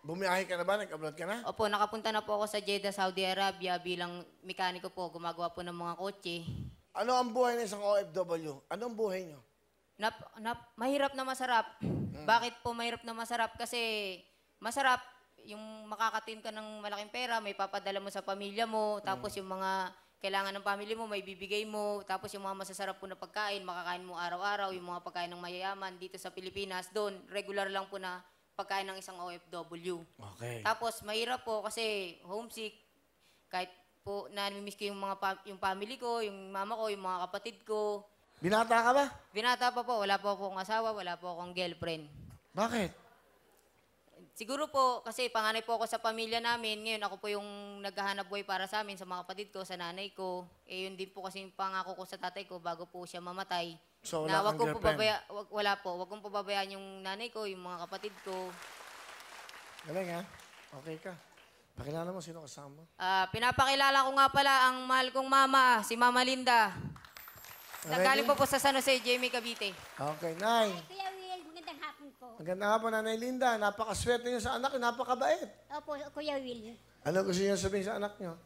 Bumiyahe ka na ba? Nag-abroad ka na? Opo, nakapunta na po ako sa Jeddah, Saudi Arabia bilang mekaniko po, gumagawa po ng mga kotse. Ano ang buhay ng isang OFW? Ano ang buhay nyo? Mahirap na masarap. Bakit po mahirap na masarap? Kasi masarap yung makakatim ka ng malaking pera, may papadala mo sa pamilya mo, tapos yung mga kailangan ng pamilya mo, may bibigay mo, tapos yung mga masasarap po na pagkain, makakain mo araw-araw, yung mga pagkain ng mayayaman dito sa Pilipinas, doon, regular lang po na pagkain ng isang OFW. Okay. Tapos mahirap po kasi homesick, kahit po namimiss ko yung yung family ko, yung mama ko, yung mga kapatid ko. Binata ka ba? Binata pa po, wala po akong asawa, wala po akong girlfriend. Bakit? Siguro po, kasi panganay po ako sa pamilya namin. Ngayon, ako po yung naghahanap buhay para sa amin, sa mga kapatid ko, sa nanay ko. Eh, yun din po kasi yung pangako ko sa tatay ko bago po siya mamatay. So, Na wala kang girlfriend? wala po, wag kong pababayaan yung nanay ko, yung mga kapatid ko. Galing ha? Okay ka. Pakilala mo sino kasama mo. Pinapakilala ko nga pala ang mahal kong mama, si Mama Linda. Nagaling po sa San Jose, Jamie Cavite. Okay, Nay. Kuya Will, magandang hapon po. Maganda nga po, Nanay Linda. Napakaswerte niyo sa anak niyo. Napakabait. Opo, Kuya Will. Ano gusto niyo sabihin sa anak niyo?